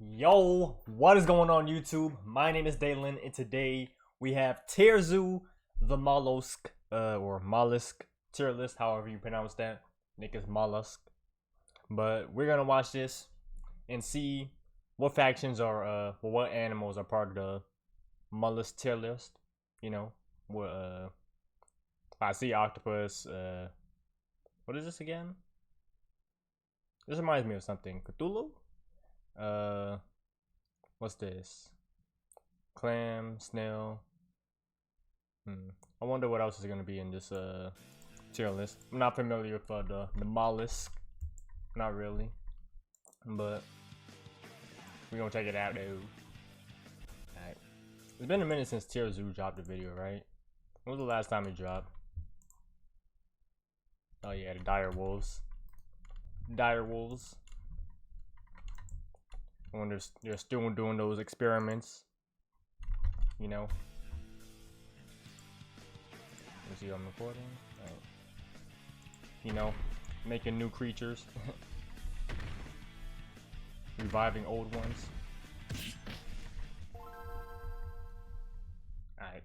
Yo, what is going on YouTube? My name is Dalen, and today we have TierZoo, the Mollusk, or Mollusk tier list, however you pronounce that. Nick is Mollusk. But we're gonna watch this and see what factions are, what animals are part of the Mollusk tier list. You know, what, I see octopus, what is this again? This reminds me of something. Cthulhu? What's this? Clam, snail. I wonder what else is gonna be in this tier list. I'm not familiar with the mollusk. Not really, but we're gonna check it out though. Alright. It's been a minute since TierZoo dropped a video, right? When was the last time he dropped? Oh yeah, the dire wolves. Dire wolves. When they're still doing those experiments, you know. Let me see, I'm recording. Right. You know, making new creatures, reviving old ones. Alright.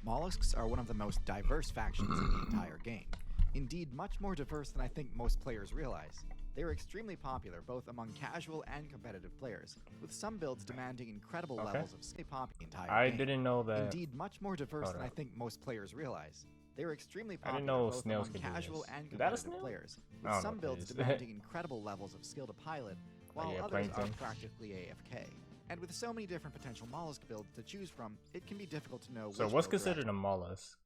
Mollusks are one of the most diverse factions in the entire game. Indeed, much more diverse than I think most players realize. They are extremely popular both among casual and competitive players, with some builds demanding incredible levels of skill pop the entire game. I didn't know that. Indeed, much more diverse than I think most players realize. They are extremely I didn't popular know both snails among could do casual this. and Is that a competitive snail? players, I with don't some know builds what it is. demanding incredible levels of skill to pilot, while yeah, others are plankton. practically AFK. And with so many different potential mollusk builds to choose from, it can be difficult to know So which what's build to considered a mollusk?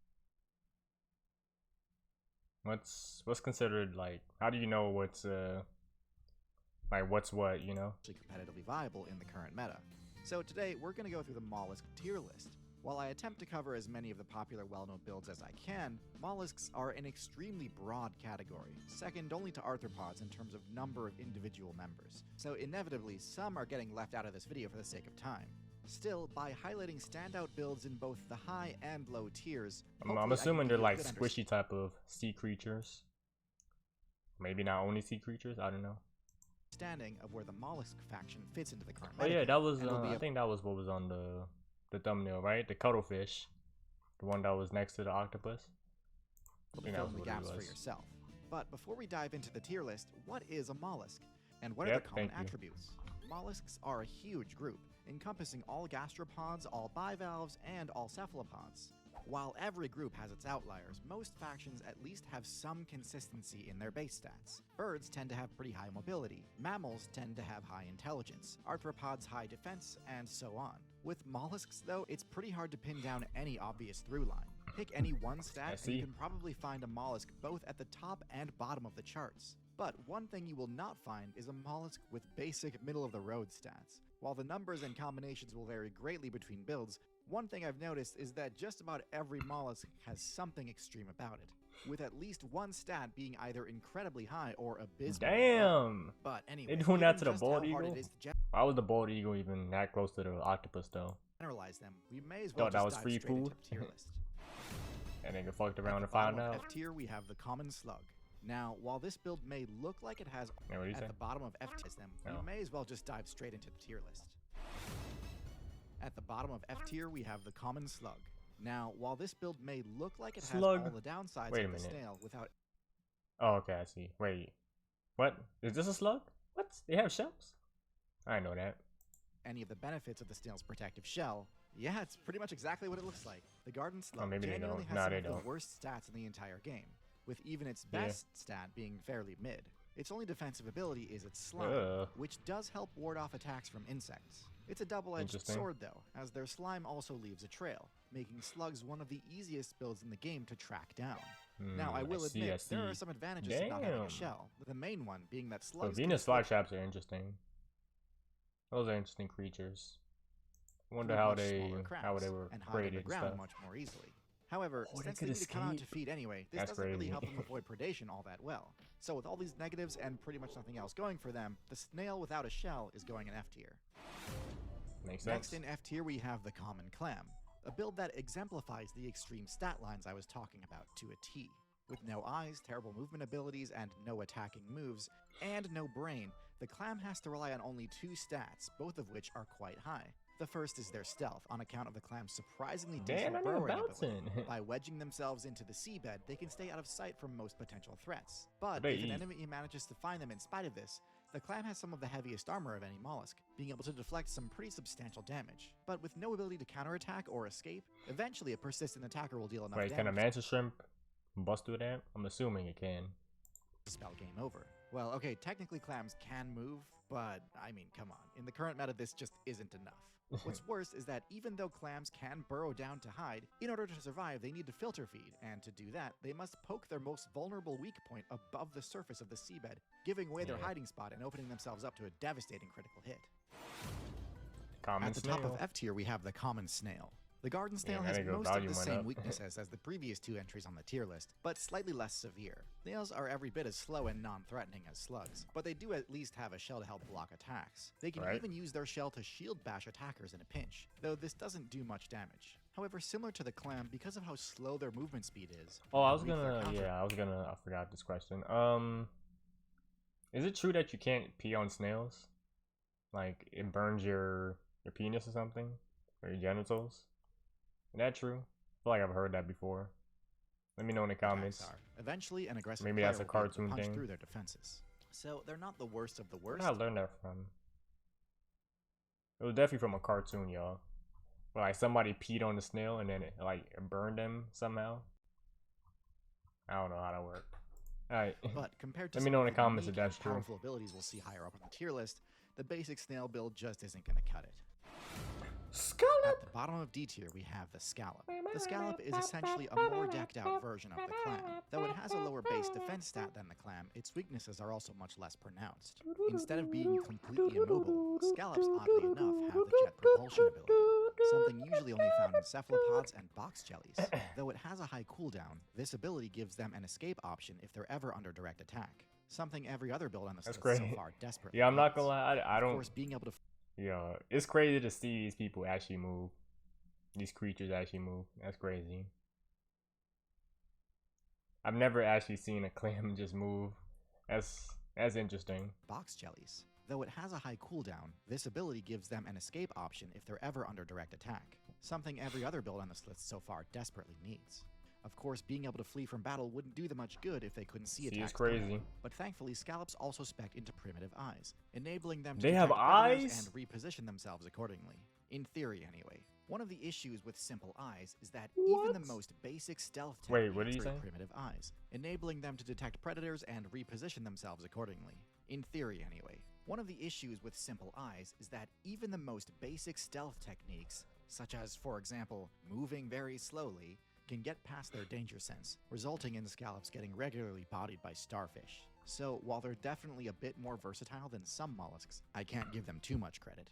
What's considered, like, how do you know what's like what's what, you know? actually competitively viable in the current meta. So today we're going to go through the mollusk tier list. While I attempt to cover as many of the popular well-known builds as I can, mollusks are an extremely broad category, second only to arthropods in terms of number of individual members. So inevitably, some are getting left out of this video for the sake of time. Still, by highlighting standout builds in both the high and low tiers, I'm assuming they're like squishy type of sea creatures. Maybe not only sea creatures, I don't know. Understanding of where the mollusk faction fits into the current Oh meta. yeah, that was I think that was what was on the thumbnail, right? The cuttlefish, the one that was next to the octopus. Fill in the gaps for yourself. But before we dive into the tier list, what is a mollusk? And what are the common attributes? Mollusks are a huge group, encompassing all gastropods, all bivalves, and all cephalopods. While every group has its outliers, most factions at least have some consistency in their base stats. Birds tend to have pretty high mobility, mammals tend to have high intelligence, arthropods high defense, and so on. With mollusks, though, it's pretty hard to pin down any obvious through line. Pick any one stat and you can probably find a mollusk both at the top and bottom of the charts. But one thing you will not find is a mollusk with basic middle-of-the-road stats. While the numbers and combinations will vary greatly between builds, one thing I've noticed is that just about every mollusk has something extreme about it, with at least one stat being either incredibly high or abysmal. Damn! But anyway, they doing that to the just bald how hard eagle? it is to Why was the bald eagle even that close to the octopus though? generalize them, we may as well Thought that just was dive free straight into food? the tier list. And nigga fucked around and Bottom found of out. F tier, we have the common slug. Now, while this build may look like it has Yeah, what do you at say? the bottom of F tier, we may as well just dive straight into the tier list. At the bottom of F tier, we have the common slug. Now, while this build may look like it has all the downsides of the snail without... Oh, okay, I see. Wait. What? Is this a slug? What? They have shells? I know that. any of the benefits of the snail's protective shell, yeah, it's pretty much exactly what it looks like. The garden slug genuinely has some of the worst stats in the entire game, with even its best stat being fairly mid. Its only defensive ability is its slime, which does help ward off attacks from insects. It's a double-edged sword though, as their slime also leaves a trail, making slugs one of the easiest builds in the game to track down. Now, I will admit, there are some advantages to not having a shell, the main one being that slugs... So Venus flytraps are interesting. Those are interesting creatures. I wonder how they were created and stuff. Much more easily. However, since they need to come out to feed anyway, this doesn't really help them avoid predation all that well. So with all these negatives and pretty much nothing else going for them, the snail without a shell is going in F tier. Makes sense. Next in F tier we have the common clam, a build that exemplifies the extreme stat lines I was talking about to a T. With no eyes, terrible movement abilities, and no attacking moves, and no brain, The clam has to rely on only 2 stats, both of which are quite high. The first is their stealth, on account of the clam's surprisingly decent burrowing ability. By wedging themselves into the seabed, they can stay out of sight from most potential threats. But if an enemy manages to find them in spite of this, the clam has some of the heaviest armor of any mollusk, being able to deflect some pretty substantial damage. But with no ability to counterattack or escape, eventually a persistent attacker will deal enough damage. Wait, can a mantis shrimp bust through that? I'm assuming it can. Spell game over. Well, okay, technically clams can move, but I mean, come on. In the current meta, this just isn't enough. What's worse is that even though clams can burrow down to hide, in order to survive, they need to filter feed, and to do that, they must poke their most vulnerable weak point above the surface of the seabed, giving away their hiding spot and opening themselves up to a devastating critical hit. At the top of F tier, we have the common snail. The garden snail has most of the same weaknesses as the previous 2 entries on the tier list, but slightly less severe. Snails are every bit as slow and non-threatening as slugs, but they do at least have a shell to help block attacks. They can even use their shell to shield bash attackers in a pinch, though this doesn't do much damage. However, similar to the clam, because of how slow their movement speed is... Oh, I forgot this question. Is it true that you can't pee on snails? Like, it burns your penis or something? Or your genitals? Is that true? I feel like I've heard that before. Let me know in the comments. Eventually, an aggressive maybe that's a cartoon punch thing. Through their defenses. So they're not the worst of the worst. Where did I learn that from? It was definitely from a cartoon, y'all. Where like somebody peed on the snail and then it burned them somehow. I don't know how that worked. Alright. But compared to let me know in the comments if that's true. Powerful abilities we'll see higher up on the tier list, the basic snail build just isn't gonna cut it. Scallop! At the bottom of D tier, we have the scallop. The scallop is essentially a more decked out version of the clam. Though it has a lower base defense stat than the clam, its weaknesses are also much less pronounced. Instead of being completely immobile, scallops, oddly enough, have the jet propulsion ability, something usually only found in cephalopods and box jellies. Though it has a high cooldown, this ability gives them an escape option if they're ever under direct attack, something every other build on this list so far desperately I'm not gonna lie, I don't... Of course, being able to... Yeah, it's crazy to see these people actually move. These creatures actually move. That's crazy. I've never actually seen a clam just move. That's interesting. Box jellies. Though it has a high cooldown, this ability gives them an escape option if they're ever under direct attack, something every other build on this list so far desperately needs. Of course, being able to flee from battle wouldn't do them much good if they couldn't see attacks. It's crazy. But thankfully, scallops also spec into primitive eyes, enabling them to they have eyes and reposition themselves accordingly. In theory, anyway. One of the issues with simple eyes is that even the most basic stealth techniques are primitive eyes, enabling them to detect predators and reposition themselves accordingly. In theory, anyway. One of the issues with simple eyes is that even the most basic stealth techniques, such as, for example, moving very slowly, can get past their danger sense, resulting in scallops getting regularly bodied by starfish. So, while they're definitely a bit more versatile than some mollusks, I can't give them too much credit.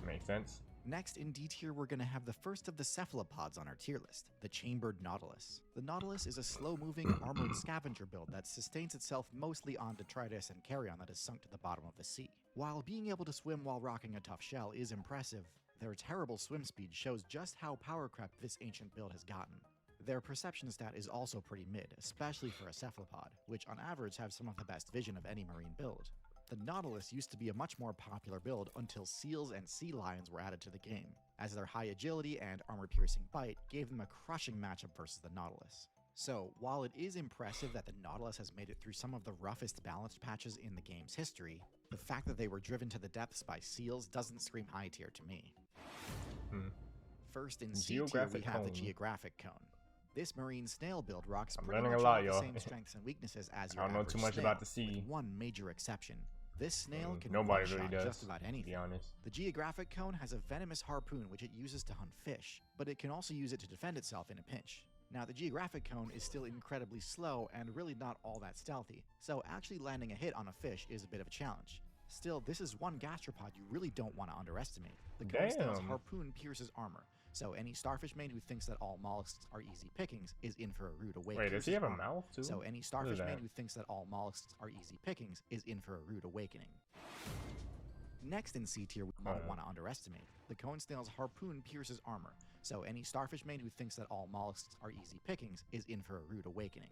Makes sense. Next, in D tier, we're gonna have the first of the cephalopods on our tier list, the chambered nautilus. The nautilus is a slow-moving, armored scavenger build that sustains itself mostly on detritus and carrion that is sunk to the bottom of the sea. While being able to swim while rocking a tough shell is impressive, their terrible swim speed shows just how power-crept this ancient build has gotten. Their perception stat is also pretty mid, especially for a cephalopod, which on average have some of the best vision of any marine build. The Nautilus used to be a much more popular build until seals and sea lions were added to the game, as their high agility and armor-piercing bite gave them a crushing matchup versus the Nautilus. So, while it is impressive that the Nautilus has made it through some of the roughest balance patches in the game's history, the fact that they were driven to the depths by seals doesn't scream high tier to me. First in C tier we have the Geographic Cone. This marine snail build rocks pretty much all the same strengths and weaknesses as your average snail. I don't know too much about the sea. With one major exception. This snail can one-shot just about anything. To be honest. The Geographic Cone has a venomous harpoon which it uses to hunt fish, but it can also use it to defend itself in a pinch. Now, the Geographic Cone is still incredibly slow and really not all that stealthy, so actually landing a hit on a fish is a bit of a challenge. Still, this is one gastropod you really don't want to underestimate. The cone snail's harpoon pierces armor, so any starfish main who thinks that all mollusks are easy pickings is in for a rude awakening. Wait, does he have a mouth too? So any starfish main who thinks that all mollusks are easy pickings is in for a rude awakening. Next in C tier, we don't want to underestimate. The cone snail's harpoon pierces armor, so any starfish main who thinks that all mollusks are easy pickings is in for a rude awakening.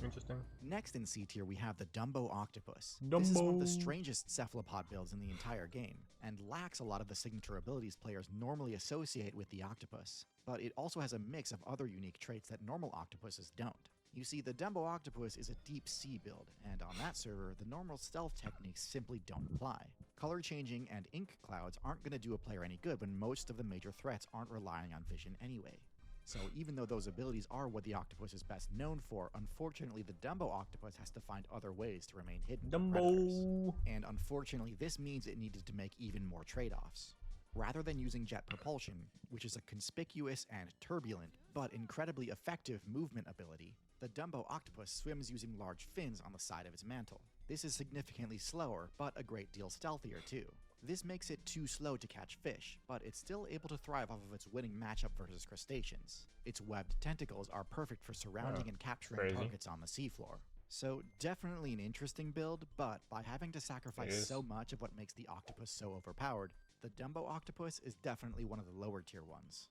Interesting. Next in C tier, we have the Dumbo Octopus. Dumbo. This is one of the strangest cephalopod builds in the entire game, and lacks a lot of the signature abilities players normally associate with the octopus. But it also has a mix of other unique traits that normal octopuses don't. You see, the Dumbo Octopus is a deep sea build, and on that server, the normal stealth techniques simply don't apply. Color changing and ink clouds aren't going to do a player any good when most of the major threats aren't relying on vision anyway. So even though those abilities are what the octopus is best known for, unfortunately the Dumbo Octopus has to find other ways to remain hidden from predators. And unfortunately this means it needed to make even more trade-offs. Rather than using jet propulsion, which is a conspicuous and turbulent, but incredibly effective movement ability, the Dumbo Octopus swims using large fins on the side of its mantle. This is significantly slower, but a great deal stealthier too. This makes it too slow to catch fish, but it's still able to thrive off of its winning matchup versus crustaceans. Its webbed tentacles are perfect for surrounding and capturing targets on the seafloor. So definitely an interesting build, but by having to sacrifice so much of what makes the octopus so overpowered, the Dumbo Octopus is definitely one of the lower tier ones.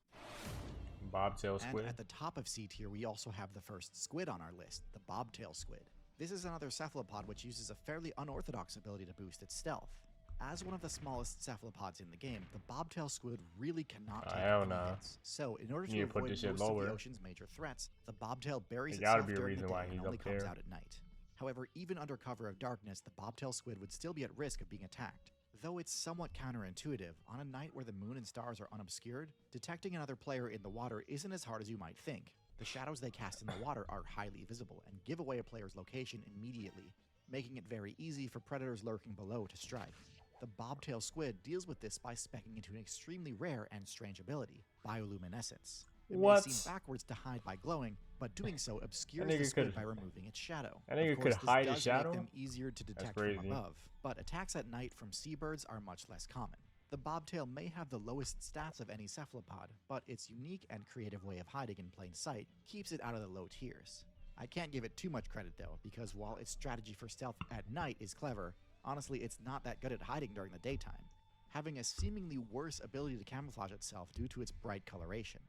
Bobtail squid. And at the top of C tier, we also have the first squid on our list, the Bobtail squid. This is another cephalopod which uses a fairly unorthodox ability to boost its stealth. As one of the smallest cephalopods in the game, the Bobtail squid really cannot take any hits. So in order to avoid most of the ocean's major threats, the Bobtail buries itself during the day and only comes out at night. However, even under cover of darkness, the Bobtail squid would still be at risk of being attacked. Though it's somewhat counterintuitive, on a night where the moon and stars are unobscured, detecting another player in the water isn't as hard as you might think. The shadows they cast in the water are highly visible and give away a player's location immediately, making it very easy for predators lurking below to strike. The Bobtail squid deals with this by speccing into an extremely rare and strange ability, bioluminescence. It may seem backwards to hide by glowing, but doing so obscures the squid by removing its shadow. I think it could hide its shadow. Make them easier to detect from above, but attacks at night from seabirds are much less common. The Bobtail may have the lowest stats of any cephalopod, but its unique and creative way of hiding in plain sight keeps it out of the low tiers. I can't give it too much credit though, because while its strategy for stealth at night is clever, honestly it's not that good at hiding during the daytime, having a seemingly worse ability to camouflage itself due to its bright coloration.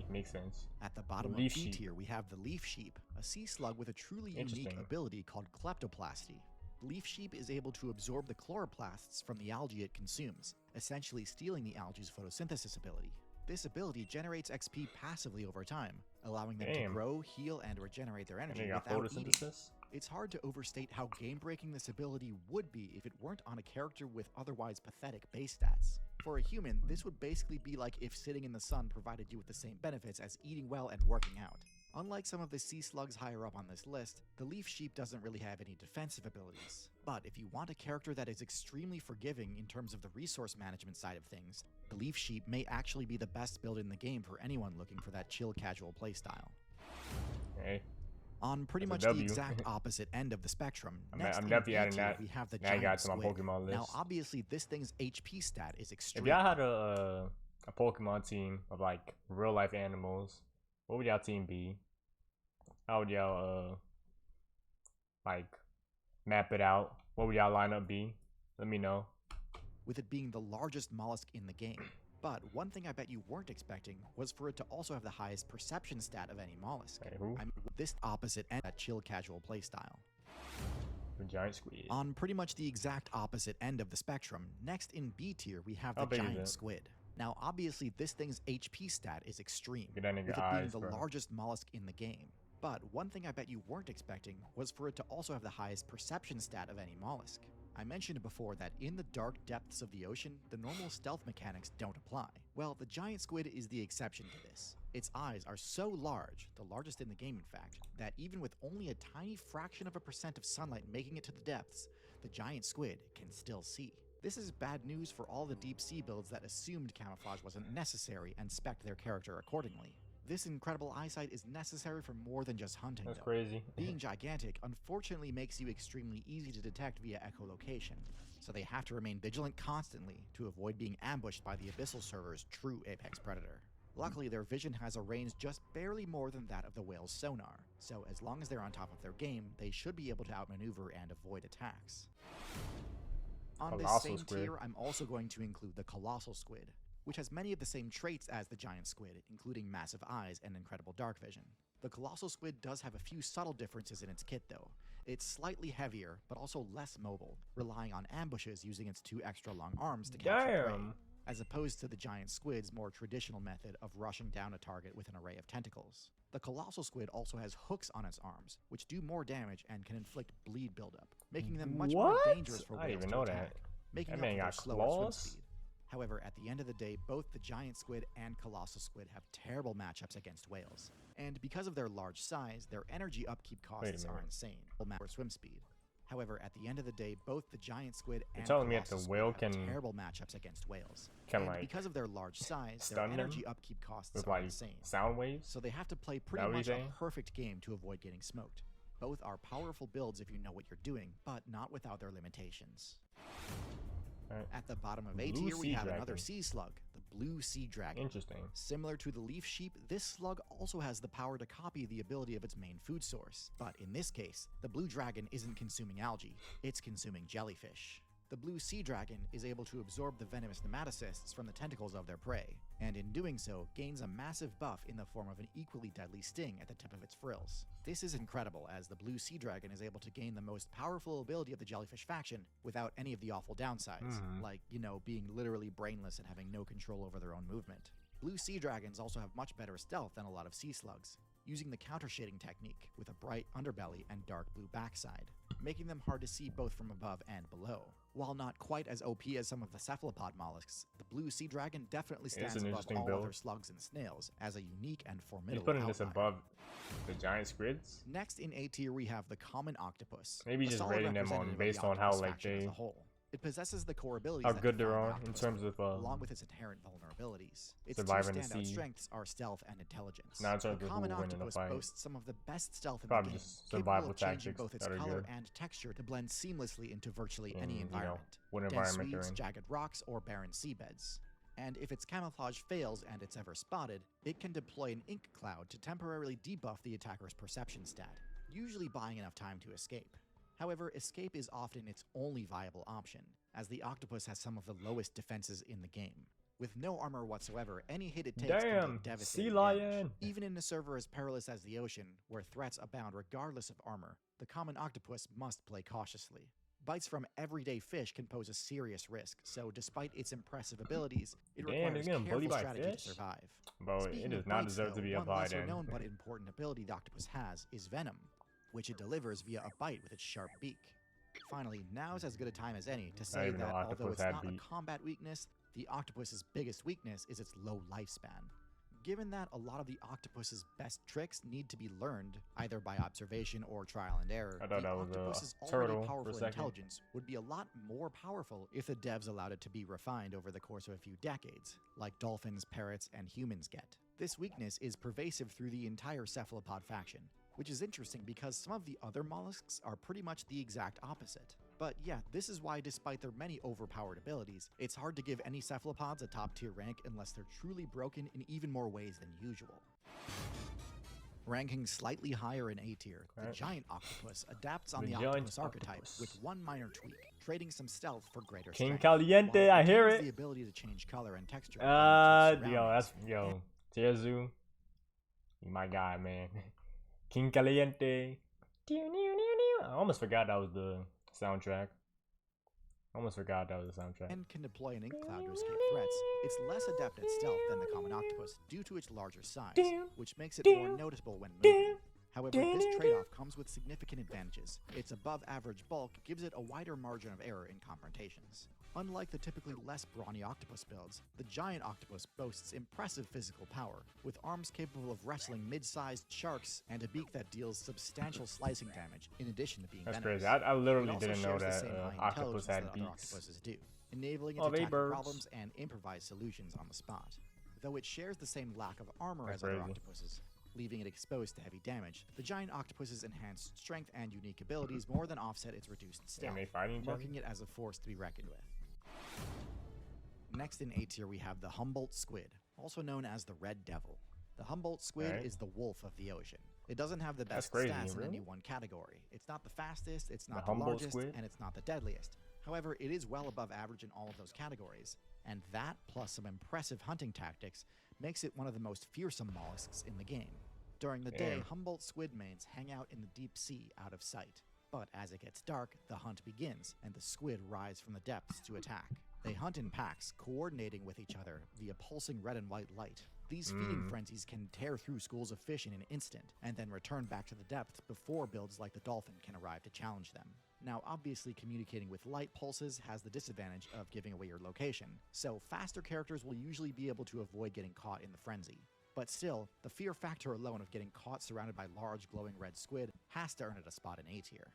Makes sense. At the bottom of B tier, we have the leaf sheep, a sea slug with a truly unique ability called kleptoplasty. Leaf sheep is able to absorb the chloroplasts from the algae it consumes, essentially stealing the algae's photosynthesis ability. This ability generates XP passively over time, allowing them to grow, heal, and regenerate their energy without eating. It's hard to overstate how game-breaking this ability would be if it weren't on a character with otherwise pathetic base stats. For a human, this would basically be like if sitting in the sun provided you with the same benefits as eating well and working out. Unlike some of the sea slugs higher up on this list, the leaf sheep doesn't really have any defensive abilities. But if you want a character that is extremely forgiving in terms of the resource management side of things, the leaf sheep may actually be the best build in the game for anyone looking for that chill casual playstyle. Okay. On pretty much the exact opposite end of the spectrum, next in B tier, we have the giant squid. Now obviously this thing's HP stat is extreme. If y'all had a Pokemon team of like real life animals, what would y'all team be? How would y'all like map it out? What would y'all lineup be? Let me know. With it being the largest mollusk in the game. But one thing I bet you weren't expecting was for it to also have the highest perception stat of any mollusk. I mean, this opposite end of that chill casual playstyle. The giant squid. On pretty much the exact opposite end of the spectrum, next in B tier we have the giant squid. Now obviously this thing's HP stat is extreme, with it being the largest mollusk in the game. But one thing I bet you weren't expecting was for it to also have the highest perception stat of any mollusk. I mentioned before that in the dark depths of the ocean, the normal stealth mechanics don't apply. Well, the giant squid is the exception to this. Its eyes are so large, the largest in the game in fact, that even with only a tiny fraction of a percent of sunlight making it to the depths, the giant squid can still see. This is bad news for all the deep sea builds that assumed camouflage wasn't necessary and spec'd their character accordingly. This incredible eyesight is necessary for more than just hunting. That's crazy. Being gigantic unfortunately makes you extremely easy to detect via echolocation, so they have to remain vigilant constantly to avoid being ambushed by the Abyssal server's true apex predator. Luckily, their vision has a range just barely more than that of the whale's sonar, so as long as they're on top of their game, they should be able to outmaneuver and avoid attacks. On this same tier, I'm also going to include the colossal squid, which has many of the same traits as the giant squid, including massive eyes and incredible dark vision. The colossal squid does have a few subtle differences in its kit though. It's slightly heavier, but also less mobile, relying on ambushes using its 2 extra long arms to capture prey, as opposed to the giant squid's more traditional method of rushing down a target with an array of tentacles. The colossal squid also has hooks on its arms, which do more damage and can inflict bleed buildup, making them much more dangerous for whales to attack, making up for their slower swim speed. However, at the end of the day, both the giant squid and colossal squid have terrible matchups against whales, and because of their large size, their energy upkeep costs are insane, or swim speed. However, at the end of the day, both the giant squid and colossal squid have terrible matchups against whales, and because of their large size, their energy upkeep costs are insane. Sound waves? So they have to play pretty much a perfect game to avoid getting smoked. Both are powerful builds if you know what you're doing, but not without their limitations. At the bottom of A tier, we have another sea slug, the blue sea dragon. Interesting. Similar to the leaf sheep, this slug also has the power to copy the ability of its main food source. But in this case, the blue dragon isn't consuming algae, it's consuming jellyfish. The blue sea dragon is able to absorb the venomous nematocysts from the tentacles of their prey, and in doing so, gains a massive buff in the form of an equally deadly sting at the tip of its frills. This is incredible, as the blue sea dragon is able to gain the most powerful ability of the jellyfish faction without any of the awful downsides, like, you know, being literally brainless and having no control over their own movement. Blue sea dragons also have much better stealth than a lot of sea slugs, using the counter-shading technique with a bright underbelly and dark blue backside, making them hard to see both from above and below. While not quite as OP as some of the cephalopod mollusks, the blue sea dragon definitely stands above all other slugs and snails as a unique and formidable He's putting this above the giant squids? Next in A tier we have the common octopus. Maybe just rating them on based on how like they It possesses the core abilities how good they're on in terms of along with its inherent vulnerabilities. Its two surviving the standout sea. strengths are stealth and intelligence. Not in terms the of common who will win in the octopus fight. boasts some of the best stealth in Probably the game, just capable survival of changing tactics both its that are color good. and texture to blend seamlessly into virtually In, any you know, environment. what Dense environment they're weeds, in. jagged rocks, or barren seabeds. And if its camouflage fails and it's ever spotted, it can deploy an ink cloud to temporarily debuff the attacker's perception stat, usually buying enough time to escape. However, escape is often its only viable option, as the octopus has some of the lowest defenses in the game. With no armor whatsoever, any hit it takes can do devastating sea lion! damage. Even in a server as perilous as the ocean, where threats abound regardless of armor, the common octopus must play cautiously. Bites from everyday fish can pose a serious risk, so despite its impressive abilities, it requires careful strategy to survive. Bro, it does not deserve to be applied in. One lesser known but important ability the octopus has is venom, which it delivers via a bite with its sharp beak. Finally, now's as good a time as any to say that although it's not a combat weakness, the octopus's biggest weakness is its low lifespan. Given that a lot of the octopus's best tricks need to be learned, either by observation or trial and error, the octopus's already powerful intelligence would be a lot more powerful if the devs allowed it to be refined over the course of a few decades, like dolphins, parrots, and humans get. This weakness is pervasive through the entire cephalopod faction, which is interesting because some of the other mollusks are pretty much the exact opposite. But yeah, this is why despite their many overpowered abilities, it's hard to give any cephalopods a top tier rank unless they're truly broken in even more ways than usual. Ranking slightly higher in A tier, the giant octopus adapts on the octopus archetype with one minor tweak, trading some stealth for greater strength. King Caliente, I hear it. The ability to change color and texture. TierZoo, you my guy, man. King Caliente. I almost forgot that was the soundtrack. And can deploy an ink cloud to escape threats. It's less adept at stealth than the common octopus due to its larger size, which makes it more noticeable when moving. However, this trade-off comes with significant advantages. Its above-average bulk gives it a wider margin of error in confrontations. Unlike the typically less brawny octopus builds, the giant octopus boasts impressive physical power, with arms capable of wrestling mid-sized sharks and a beak that deals substantial slicing damage, in addition to being venomous. Crazy. I literally didn't know that octopus had beaks. Octopuses do, enabling it to tackle problems and improvise solutions on the spot. Though it shares the same lack of armor as other octopuses, leaving it exposed to heavy damage, the giant octopus's enhanced strength and unique abilities more than offset its reduced stealth, marking it as a force to be reckoned with. Next in A tier we have the Humboldt squid, also known as the Red Devil. The Humboldt squid is the wolf of the ocean. It doesn't have the best stats in any one category. It's not the fastest, it's not the largest, and it's not the deadliest. However, it is well above average in all of those categories, and that, plus some impressive hunting tactics, makes it one of the most fearsome mollusks in the game. During the day, Humboldt squid mains hang out in the deep sea out of sight. But as it gets dark, the hunt begins, and the squid rise from the depths to attack. They hunt in packs, coordinating with each other via pulsing red and white light. These feeding frenzies can tear through schools of fish in an instant, and then return back to the depths before builds like the dolphin can arrive to challenge them. Now, obviously, communicating with light pulses has the disadvantage of giving away your location, so faster characters will usually be able to avoid getting caught in the frenzy. But still, the fear factor alone of getting caught surrounded by large glowing red squid has to earn it a spot in A tier.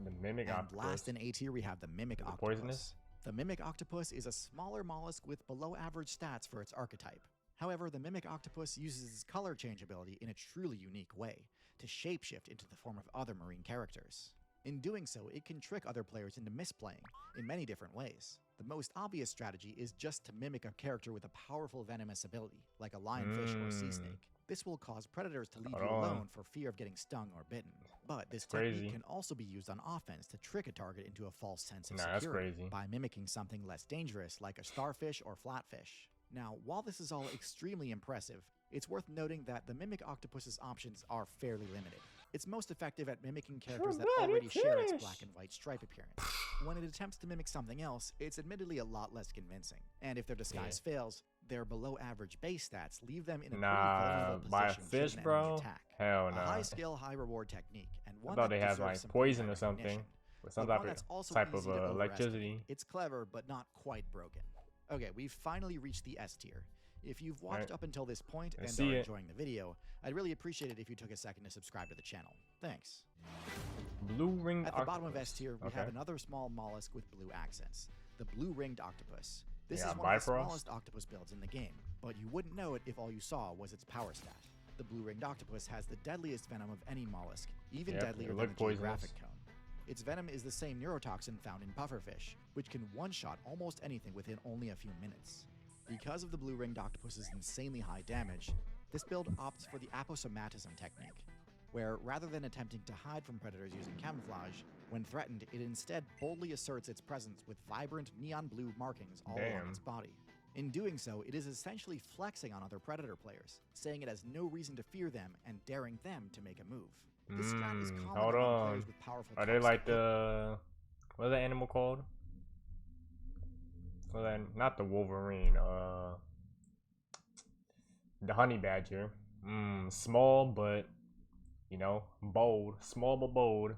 The mimic octopus. And last in A tier, we have the mimic octopus. Poisonous? The mimic octopus is a smaller mollusk with below average stats for its archetype. However, the mimic octopus uses its color change ability in a truly unique way, to shapeshift into the form of other marine characters. In doing so, it can trick other players into misplaying in many different ways. The most obvious strategy is just to mimic a character with a powerful venomous ability, like a lionfish or sea snake. This will cause predators to leave you alone for fear of getting stung or bitten. But this technique can also be used on offense to trick a target into a false sense of security by mimicking something less dangerous like a starfish or flatfish. Now, while this is all extremely impressive, it's worth noting that the mimic octopus's options are fairly limited. It's most effective at mimicking characters that already share its black and white stripe appearance. When it attempts to mimic something else, it's admittedly a lot less convincing. And if their disguise fails, their below average base stats leave them in a pretty vulnerable position fish, should an bro? enemy attack. Hell no. A high skill, high reward technique, and one I thought that they had like some poison or recognition. something. With some But type of electricity. It's clever, but not quite broken. Okay, we've finally reached the S tier. If you've watched up until this point and are enjoying the video, I'd really appreciate it if you took a second to subscribe to the channel. Thanks. Blue-ringed octopus. At the bottom of S tier, we have another small mollusk with blue accents, the blue-ringed octopus. This is one of the smallest octopus builds in the game, but you wouldn't know it if all you saw was its power stat. The blue-ringed octopus has the deadliest venom of any mollusk, even deadlier than the geographic cone. Its venom is the same neurotoxin found in pufferfish, which can one-shot almost anything within only a few minutes. Because of the blue-ringed octopus's insanely high damage, this build opts for the aposomatism technique, where rather than attempting to hide from predators using camouflage, when threatened, it instead boldly asserts its presence with vibrant neon blue markings all along its body. In doing so, it is essentially flexing on other predator players, saying it has no reason to fear them and daring them to make a move. This strat is common among players with powerful Are they like the... What's the animal called? Well then, not the Wolverine, the honey badger. Small but, you know, bold. Small but bold.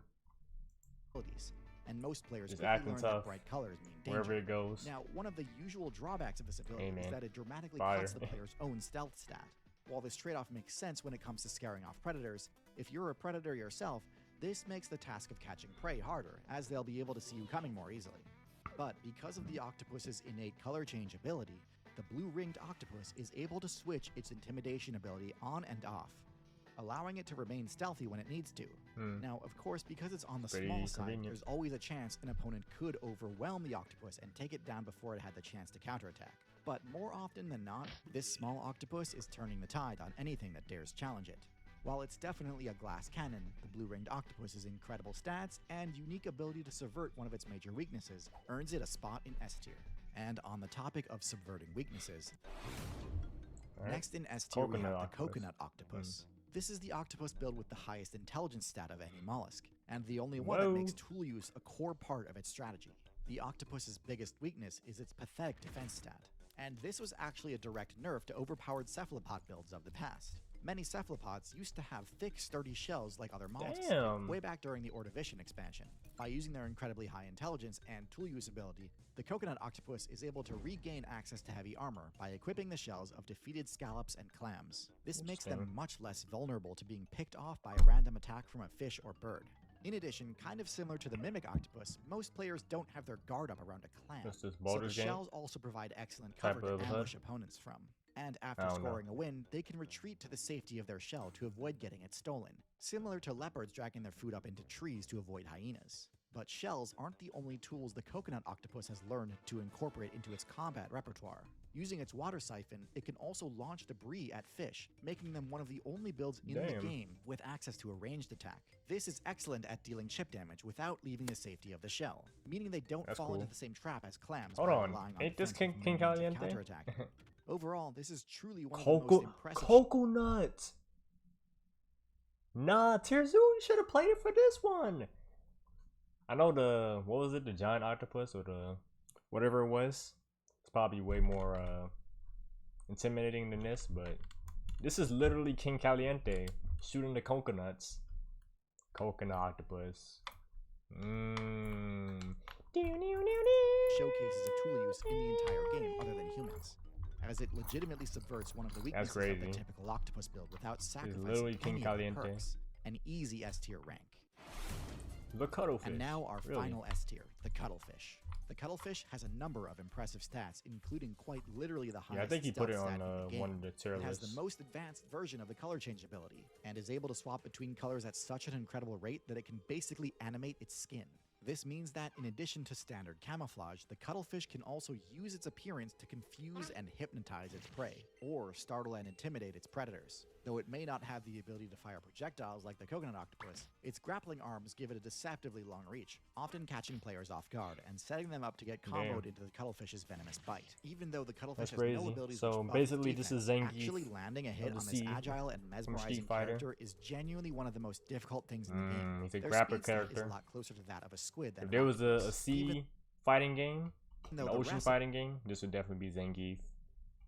And most players just quickly acting learn tough that bright colors mean danger. wherever it goes. Now, one of the usual drawbacks of this ability is that it dramatically cuts the player's own stealth stat. While this trade-off makes sense when it comes to scaring off predators, if you're a predator yourself, this makes the task of catching prey harder, as they'll be able to see you coming more easily. But because of the octopus's innate color change ability, the blue-ringed octopus is able to switch its intimidation ability on and off, allowing it to remain stealthy when it needs to. Now, of course, because it's on the small side, there's always a chance an opponent could overwhelm the octopus and take it down before it had the chance to counterattack. But more often than not, this small octopus is turning the tide on anything that dares challenge it. While it's definitely a glass cannon, the blue-ringed octopus's incredible stats and unique ability to subvert one of its major weaknesses earns it a spot in S tier. And on the topic of subverting weaknesses, next in S tier we have the coconut octopus. This is the octopus build with the highest intelligence stat of any mollusk, and the only one that makes tool use a core part of its strategy. The octopus's biggest weakness is its pathetic defense stat, and this was actually a direct nerf to overpowered cephalopod builds of the past. Many cephalopods used to have thick, sturdy shells like other mollusks way back during the Ordovician expansion. By using their incredibly high intelligence and tool use ability, the coconut octopus is able to regain access to heavy armor by equipping the shells of defeated scallops and clams. This makes them much less vulnerable to being picked off by a random attack from a fish or bird. In addition, kind of similar to the mimic octopus, most players don't have their guard up around a clam, so the shells also provide excellent cover to ambush opponents from. And after scoring a win, they can retreat to the safety of their shell to avoid getting it stolen, similar to leopards dragging their food up into trees to avoid hyenas. But shells aren't the only tools the coconut octopus has learned to incorporate into its combat repertoire. Using its water siphon, it can also launch debris at fish, making them one of the only builds in the game with access to a ranged attack. This is excellent at dealing chip damage without leaving the safety of the shell, meaning they don't fall into the same trap as clams by relying on ain't this King Caliente? counterattack. Overall, this is truly one of the most impressive. Coconut! Nah, TierZoo, you should have played it for this one. I know what was it, the giant octopus or the whatever it was. It's probably way more intimidating than this, but this is literally King Caliente shooting the coconuts. Coconut octopus. Showcases a tool use in the entire game other than humans, as it legitimately subverts one of the weaknesses of the typical octopus build without sacrificing any of the perks. An easy S tier rank. The cuttlefish. And now our final S tier, the cuttlefish. The cuttlefish has a number of impressive stats, including quite literally the highest. Yeah, I think he put it on one of the tier lists. It has the most advanced version of the color change ability, and is able to swap between colors at such an incredible rate that it can basically animate its skin. This means that in addition to standard camouflage, the cuttlefish can also use its appearance to confuse and hypnotize its prey, or startle and intimidate its predators. Though it may not have the ability to fire projectiles like the coconut octopus, its grappling arms give it a deceptively long reach, often catching players off guard and setting them up to get comboed into the cuttlefish's venomous bite. Even though the cuttlefish has no abilities so which basically defense, this is Zangief, actually landing a hit on this agile and mesmerizing character is genuinely one of the most difficult things in the game. He's a grappler character. Is a lot closer to that of a squid than if there was a sea fighting game, an ocean fighting game, this would definitely be Zangief.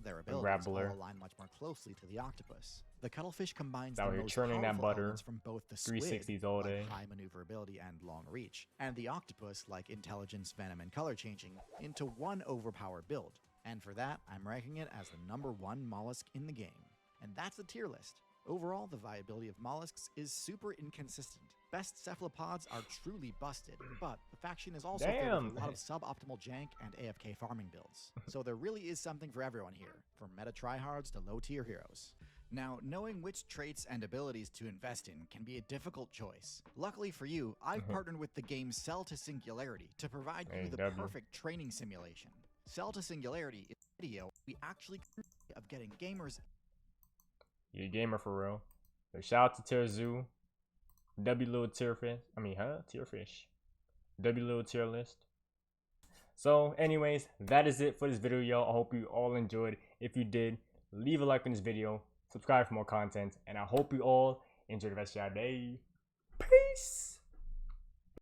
Their abilities all align much more closely to the octopus. The cuttlefish combines the most churning that butter elements from both the squid, 360s all day, like high maneuverability and long reach, and the octopus, like intelligence, venom, and color changing, into one overpowered build. And for that, I'm ranking it as the #1 mollusk in the game. And that's the tier list. Overall, the viability of mollusks is super inconsistent. Best cephalopods are truly busted, but the faction is also filled with a lot of suboptimal jank and AFK farming builds. So there really is something for everyone here, from meta tryhards to low-tier heroes. Now, knowing which traits and abilities to invest in can be a difficult choice. Luckily for you, I've partnered with the game Cell to Singularity to provide you the perfect training simulation. Cell to Singularity is a video we actually of getting gamers. You're a gamer for real. So shout out to TierZoo. W little tierfish. Tierfish. W little tier list. So anyways, that is it for this video, y'all. I hope you all enjoyed. If you did, leave a like on this video, subscribe for more content, and I hope you all enjoy the rest of your day. Peace.